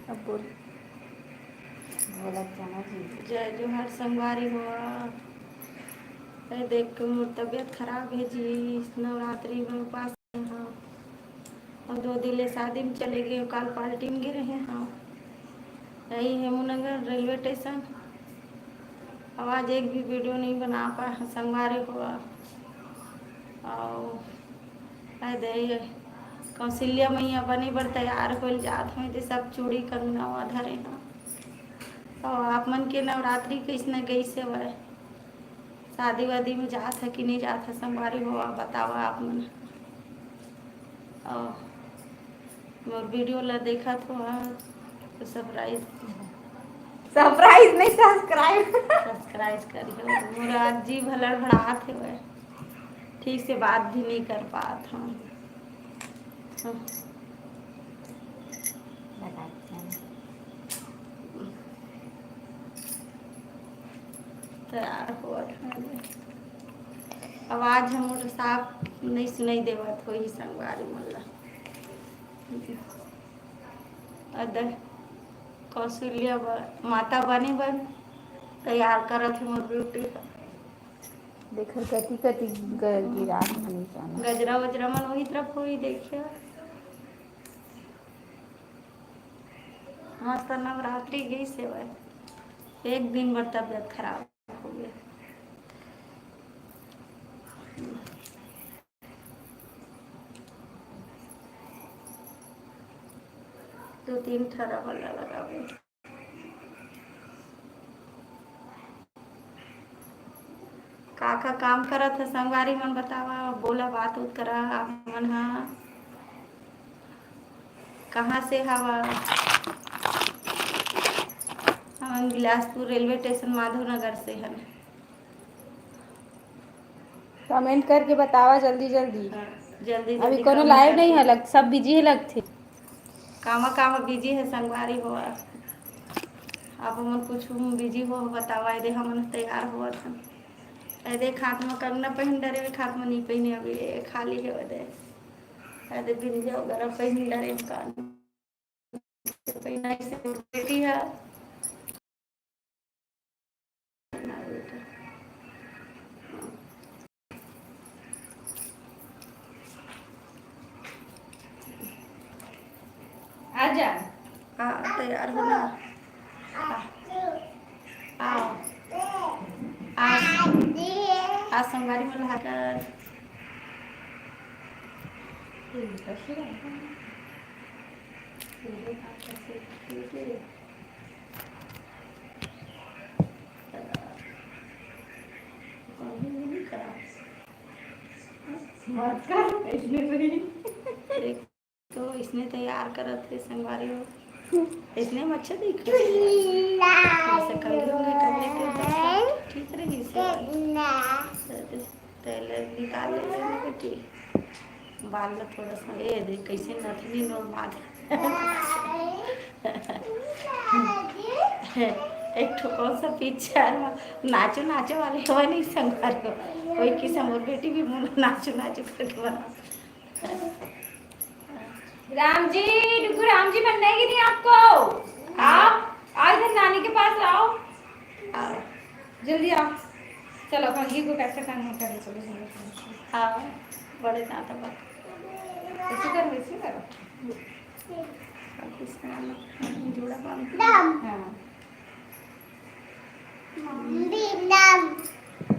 अब बोल। बोला जाना जी। जय जोहार संगवारी हुआ। अरे देख के मोर तबीयत खराब है जी। नवरात्रि में उपास है हाँ। और 2 दिन ले शादी में चले गए, कल पार्टी में गिरे हैं हाँ। यही हेमूनगर रेलवे स्टेशन। आवाज़ एक भी वीडियो नहीं बना पाया संगवारी हुआ। और दे कौशल्या मैया बनी बड़ तैयार हो जात हुई तो सब चूड़ी कंगना धरे हाँ। और आप मन के नवरात्रि कैसने गई से वह शादी वादी में जात है कि नहीं जात है संगवारी हुआ बतावा आप मन। और मोर वीडियो ला देखा तो सरप्राइज नहीं, सब्सक्राइब करिए। मोरा जी भलड़ भड़ात है वह ठीक से बात भी नहीं कर पात हाँ। तैयार हुआ आवाज़ हम साफ नहीं सुनाई देवत हो ही संगवारी मल्ला। अदर कौशल्या माता बने बन तैयार करत है मोर ब्यूटी देखर कति कति गिरा मनी जाना। गजरा वजरा मन वही तरफ हुई देखिए। हाँ तो नवरात्रि गई से वह एक दिन भर तबियत खराब हो गई। 2-3 ठरा वाला लगावे। का काम करत है संगवारी मन बतावा बोला बात उत करा आप मन हाँ। कहाँ से हवा हम बिलासपुर रेलवे स्टेशन माधवनगर से है। कमेंट करके बतावा जल्दी जल्दी। जल्दी अभी जल्दी कोनो कमेंट लाइव नहीं करके है, लग सब बिजी है लगते। कामा बिजी है संगवारी हुआ। आप मन कुछ बिजी हो बतावा यदि हम तैयार हुआ था यदि खात में कंगना पहन डरे खात में नहीं पहने अभी खाली है वदे यदि बिंदिया वगैरह पहन डरे कान पहना से बेटी है। आजा हाँ तैयार होना आओ आज संगवारी में लहाकर तो इसने तैयार करत है संगवारी हो इसने अच्छा दिख ठीक रही तेल निकाल बेटी बाल में थोड़ा सा ये दे कैसे नथनी नोर मार एक ठो कौन सा पिक्चर नाचो नाचो वाले हुआ नहीं संगवार को वही किस्म और बेटी भी मुँह नाचो नाचो करके बना। राम जी डुगू राम जी बनना है कि नहीं आपको? आओ इधर नानी के पास आओ जल्दी आओ। चलो कंघी को कैसे करना है चलो हाँ बड़े दांत बात ऐसे कर वैसे करो। जोड़ा बांध हाँ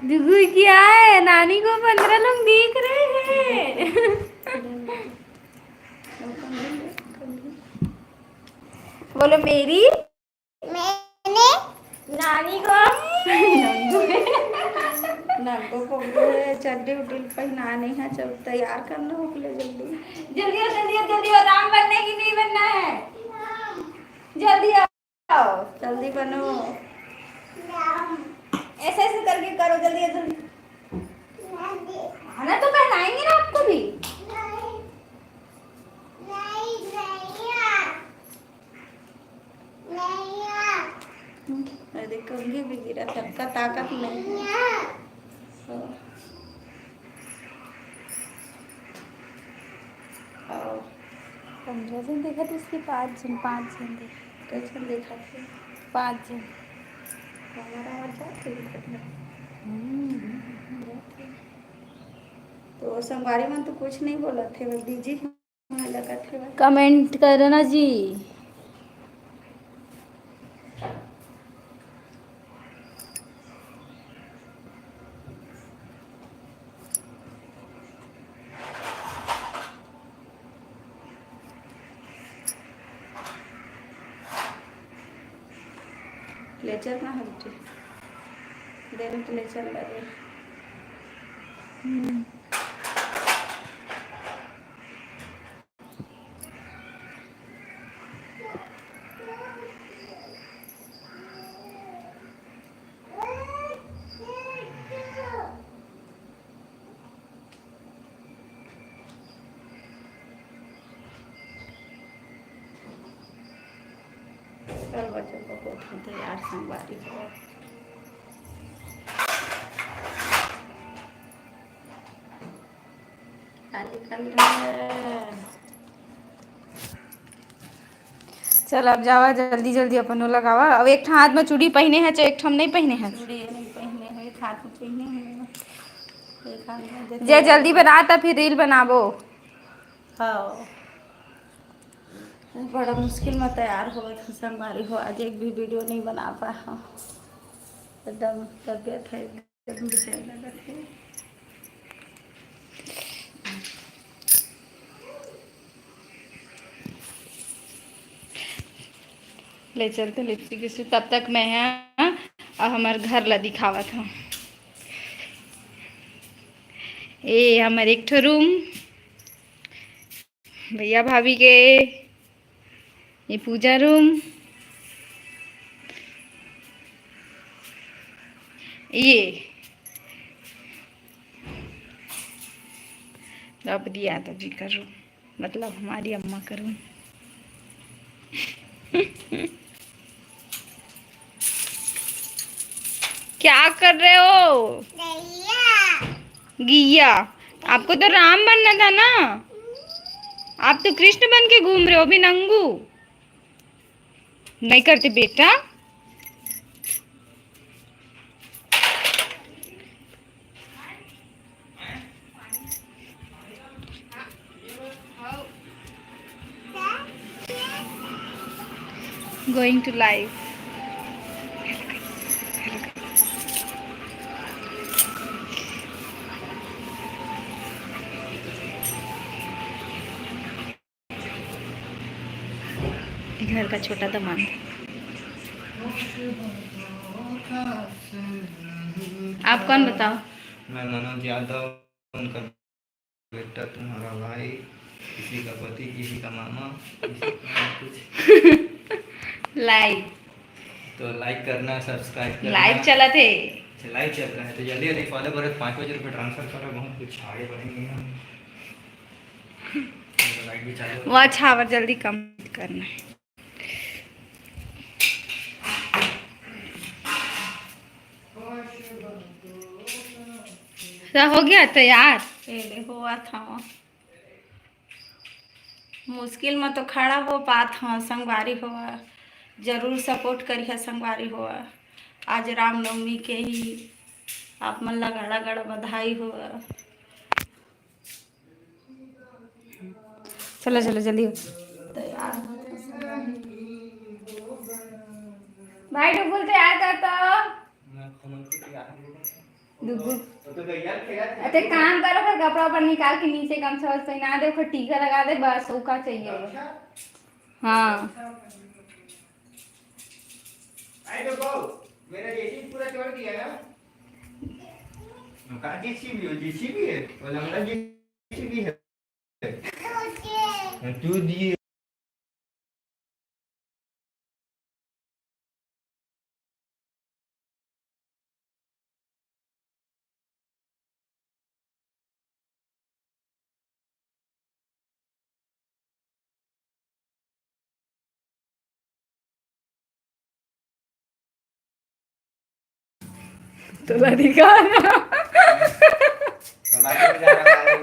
डुगू क्या है, नानी को 15 लोग देख रहे हैं। बोलो मेरी मैंने नानी को नंगो को चड्डी उड्डी पहनाने हैं चल तैयार करना हो जल्दी जल्दी हो राम बनना है कि नहीं बनना है? जल्दी आओ जल्दी बनो ऐसे ऐसे करके करो जल्दी जल्दी। खाना तो पहनाएंगे ना आपको भी। अरे कंघी भी गिरा सबका ताकत नहीं और 15 दिन देखा तो इसके 5 जन 5 जन देखे। कैसे देखा थे 5 जन। हमारा आवाज जाते तो संगवारी में तो कुछ नहीं बोला थे, वो बिजी होने लगा थे वह। कमेंट करना जी। लेचर ना हल्टी देने के लिए चल रहे। कल बच्चों को बहुत थे यार संगवारी को। कल चल अब जावा जल्दी जल्दी अपन लगावा। अब एक हाथ में चूड़ी पहने हैं चाहे एक हम नहीं पहने हैं। चूड़ी नहीं पहने हैं, एक हाथ में पहने हैं, एक हाथ में देते जे जल्दी बना तब फिर रील बनाबो। हाँ बड़ा मुश्किल में तैयार हो गए संगवारी हो, आज एक भी वीडियो नहीं बना पाया। एकदम तबीयत है एकदम बेचैन लगा थे। ले चलते लिपस्टिक से, तब तक मैं है और हमारे घर ला दिखावा था। ए हमारे एक ठो रूम, भैया भाभी के ये पूजा रूम, ये द्रौपदी यादव जी का रूम, मतलब हमारी अम्मा का रूम। क्या कर रहे हो? गिया। आपको तो राम बनना था ना, आप तो कृष्ण बन के घूम रहे हो अभी नंगू। नहीं करते बेटा। Going to live. घर का छोटा दामाद। आप कौन बताओ? मैं मनोज यादव, उनका बेटा, तुम्हारा भाई, किसी का पति, किसी का मामा, किसी का कुछ। लाइव तो लाइक करना, सब्सक्राइब करना। लाइव चला थे। लाइव चल रहा है तो जल्दी जल्दी फॉलो करो, 5 रुपये ट्रांसफर करो, बहुत कुछ आगे बढ़ेंगे हम। लाइक भी चालू वो अच्छा और जल्दी कम करना है। तो हो गया तैयार। पहले हुआ था मुश्किल में तो खड़ा हो पात हाँ संगवारी हुआ, जरूर सपोर्ट करिए संगवारी हुआ। आज रामनवमी के ही आप मन ला गड़ा गड़ा बधाई हुआ। चलो चलो जल्दी तैयार भाई डुगुल तैयार करता। डुगुल अरे काम करो, फिर कपड़ा पर निकाल के नीचे गमछा पहना दे, फिर टीका लगा दे, बस सूखा चाहिए वो। हाँ मेरा जेसीबी पूरा छोड़ दिया ना। का जेसीबी हो, जेसीबी है और लंगड़ा जेसीबी है। तू दिए तो दिखाना। बाकी में जा रहा है।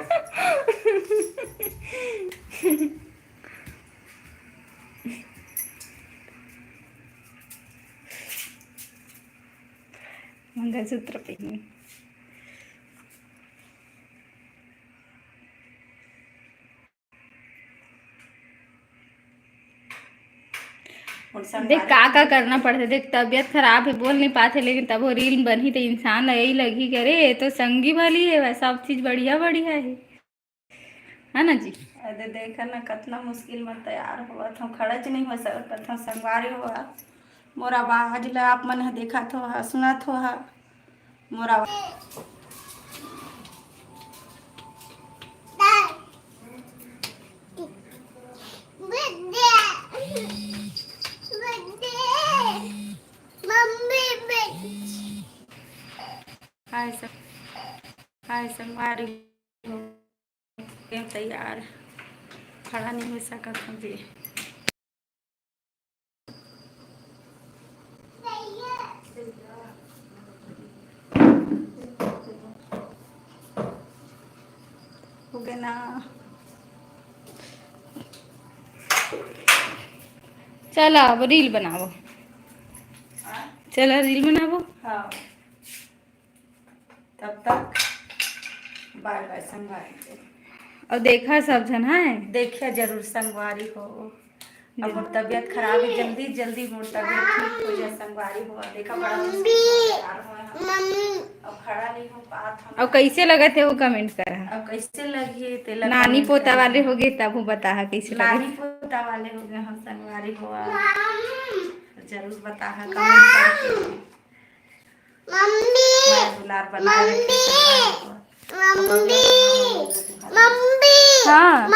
मंगलसूत्र पहनी। देख का करना पड़ता, देख तबीयत खराब है बोल नहीं पाते, लेकिन तब वो रील बनी तो इंसान यही लगी करे ये तो संगी वाली है, वह सब चीज बढ़िया बढ़िया है ना जी। अरे देखा ना कितना मुश्किल में तैयार हुआ था, खड़च नहीं हो सकता था, संगवारी हुआ मोरा आवाज ला आप मन देखा थो सुना थो मोरा हाय संगवारी हो गए तैयार, खड़ा नहीं हो सका था जी। हो गया ना, चलो अब रील बनाओ, चलो रील बनाओ। हाँ तब तक बाय बाय संगवारी। और देखा सब जन है, देखिए जरूर संगवारी हो, अब मोर तबीयत खराब है, जल्दी जल्दी मोर तबीयत ठीक हो जाए, संगवारी हुआ देखा बड़ा अब खड़ा नहीं हो पाता। और कैसे लगा थे वो कमेंट करा, अब कैसे लगी तेल नानी पोता वाले हो गए तब वो बता कैसे लगे। नानी पोता वाले हो गए हम, संगवारी हुआ जरूर बता कमेंट करके, मैं दुलार बना रखी। हाँ